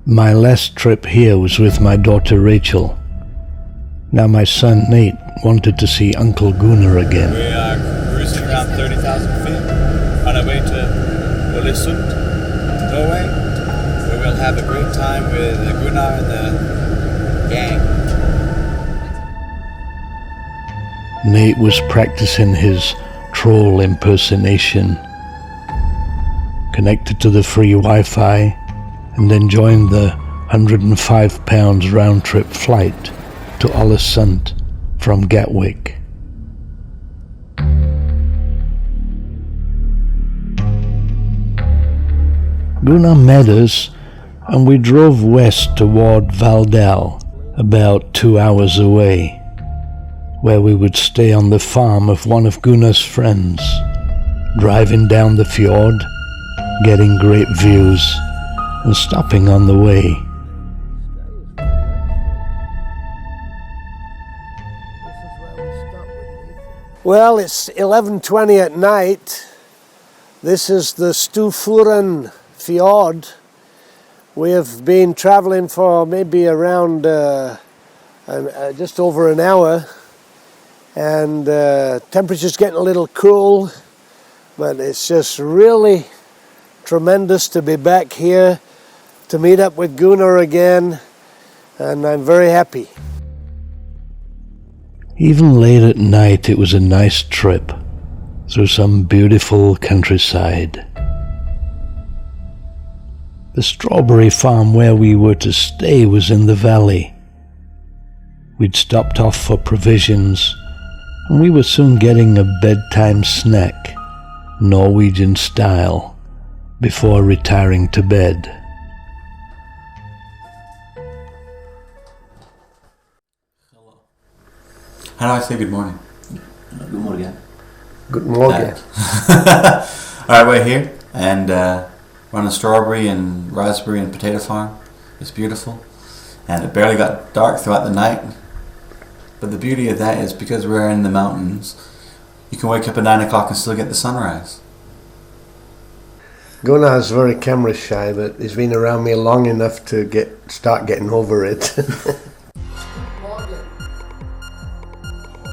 My last trip here was with my daughter Rachel. Now my son Nate wanted to see Uncle Gunnar again. We are cruising around 30,000 feet on our way to Hellesylt, Norway, where we'll have a great time with Gunnar and the gang. Nate was practicing his troll impersonation, connected to the free Wi-Fi, and then joined the £105 round-trip flight to Alesund from Gatwick. Gunnar met us and we drove west toward Volda, about 2 hours away, where we would stay on the farm of one of Gunnar's friends, driving down the fjord, getting great views, and stopping on the way. Well, it's 11:20 at night. This is the Norway Fjord. We have been traveling for maybe around just over an hour, and temperature's getting a little cool, but it's just really tremendous to be back here to meet up with Gunnar again, and I'm very happy. Even late at night, it was a nice trip through some beautiful countryside. The strawberry farm where we were to stay was in the valley. We'd stopped off for provisions, and we were soon getting a bedtime snack, Norwegian style, before retiring to bed. How do I say good morning? Good morning. Good morning. Alright, we're here, and we're on a strawberry and raspberry and potato farm. It's beautiful, and it barely got dark throughout the night. But the beauty of that is because we're in the mountains, you can wake up at 9 o'clock and still get the sunrise. Gunnar is very camera shy, but he's been around me long enough to start getting over it.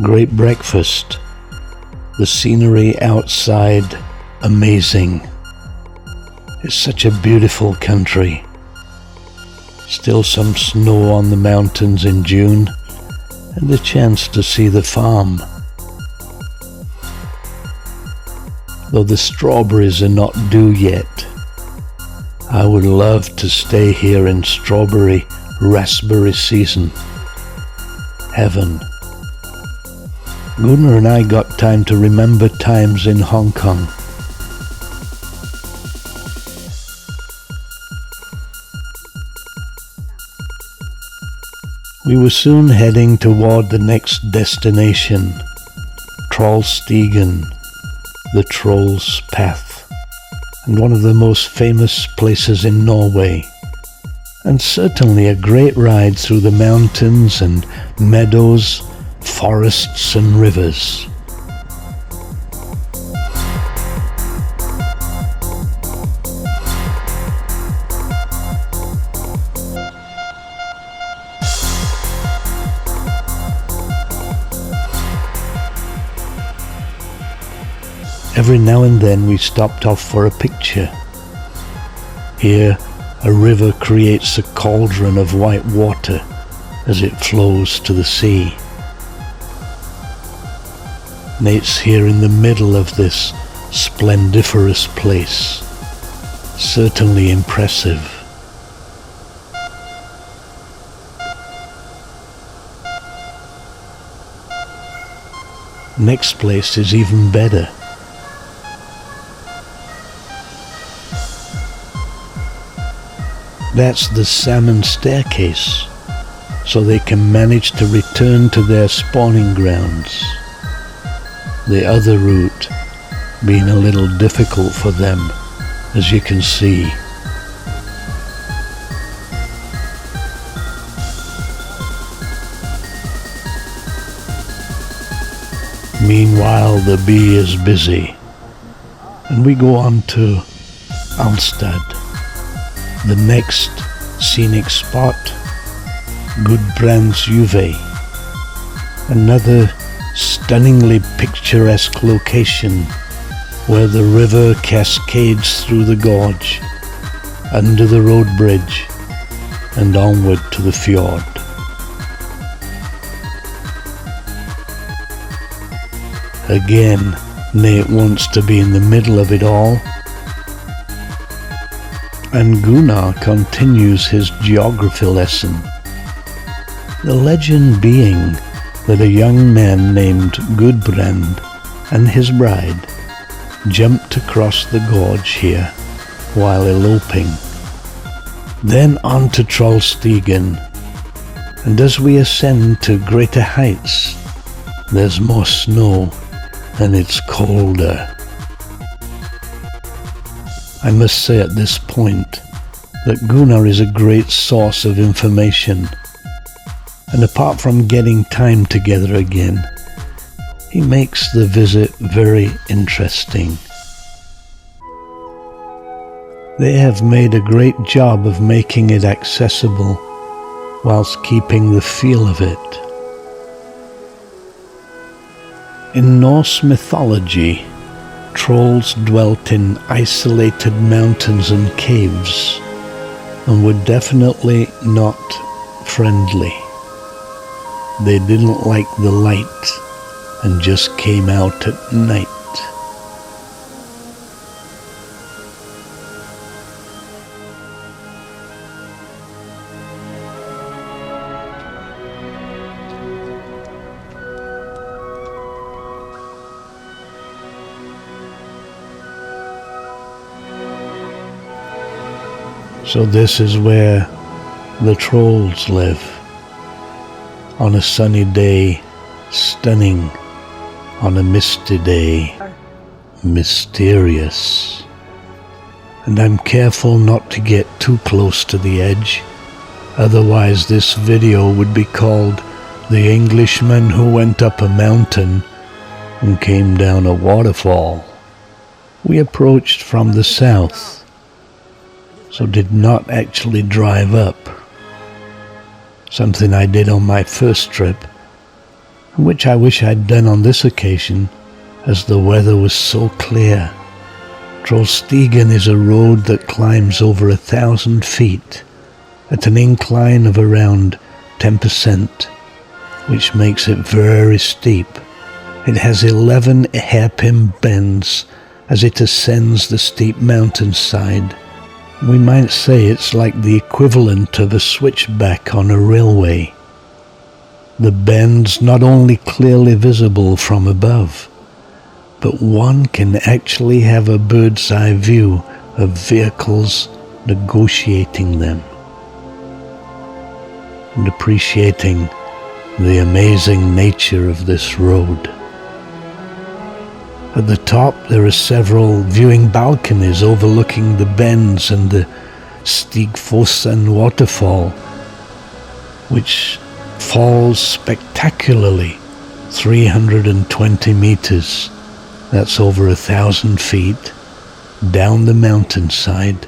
Great breakfast. The scenery outside, amazing. It's such a beautiful country. Still some snow on the mountains in June, and the chance to see the farm. Though the strawberries are not due yet, I would love to stay here in strawberry, raspberry season. Heaven. Gunnar and I got time to remember times in Hong Kong. We were soon heading toward the next destination, Trollstigen, the Troll's Path, and one of the most famous places in Norway, and certainly a great ride through the mountains and meadows, forests and rivers. Every now and then we stopped off for a picture. Here, a river creates a cauldron of white water as it flows to the sea. Nate's here in the middle of this splendiferous place. Certainly impressive. Next place is even better. That's the salmon staircase, so they can manage to return to their spawning grounds. The other route being a little difficult for them, as you can see. Meanwhile, the bee is busy, and we go on to Eidsda, the next scenic spot, Gudbrandsjuve, another stunningly picturesque location where the river cascades through the gorge, under the road bridge, and onward to the fjord. Again, Nate wants to be in the middle of it all, and Gunnar continues his geography lesson. The legend being that a young man named Gudbrand and his bride jumped across the gorge here while eloping. Then on to Trollstigen, and as we ascend to greater heights, there's more snow and it's colder. I must say at this point that Gunnar is a great source of information, and apart from getting time together again, he makes the visit very interesting. They have made a great job of making it accessible whilst keeping the feel of it. In Norse mythology, trolls dwelt in isolated mountains and caves and were definitely not friendly. They didn't like the light and just came out at night. So this is where the trolls live. On a sunny day, stunning. On a misty day, mysterious. And I'm careful not to get too close to the edge, otherwise this video would be called The Englishman Who Went Up a Mountain and Came Down a Waterfall. We approached from the south, so did not actually drive up, something I did on my first trip, and which I wish I'd done on this occasion, as the weather was so clear. Trollstigen is a road that climbs over 1,000 feet at an incline of around 10%, which makes it very steep. It has 11 hairpin bends as it ascends the steep mountainside. We might say it's like the equivalent of a switchback on a railway. The bends not only clearly visible from above, but one can actually have a bird's eye view of vehicles negotiating them, and appreciating the amazing nature of this road. At the top there are several viewing balconies overlooking the bends and the Stigfossen waterfall, which falls spectacularly 320 meters, that's over 1,000 feet, down the mountainside,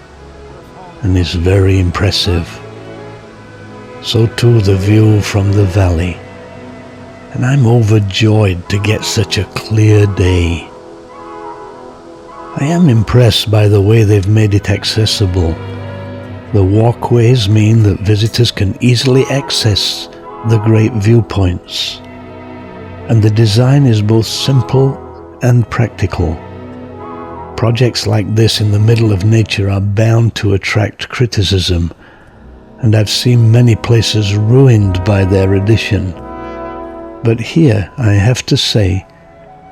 and is very impressive. So too the view from the valley, and I'm overjoyed to get such a clear day. I am impressed by the way they've made it accessible. The walkways mean that visitors can easily access the great viewpoints, and the design is both simple and practical. Projects like this in the middle of nature are bound to attract criticism, and I've seen many places ruined by their addition. But here, I have to say,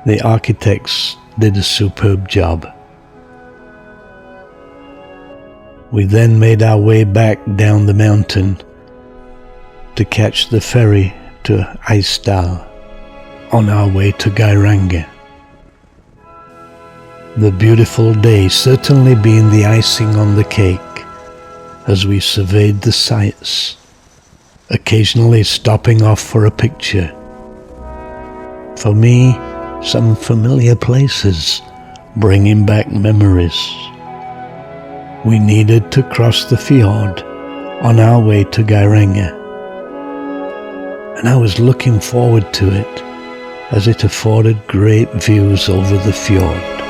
the architects did a superb job. We then made our way back down the mountain to catch the ferry to Eidsda on our way to Geiranger. The beautiful day certainly being the icing on the cake as we surveyed the sights, occasionally stopping off for a picture. For me, some familiar places, bringing back memories. We needed to cross the fjord on our way to Geiranger, and I was looking forward to it as it afforded great views over the fjord.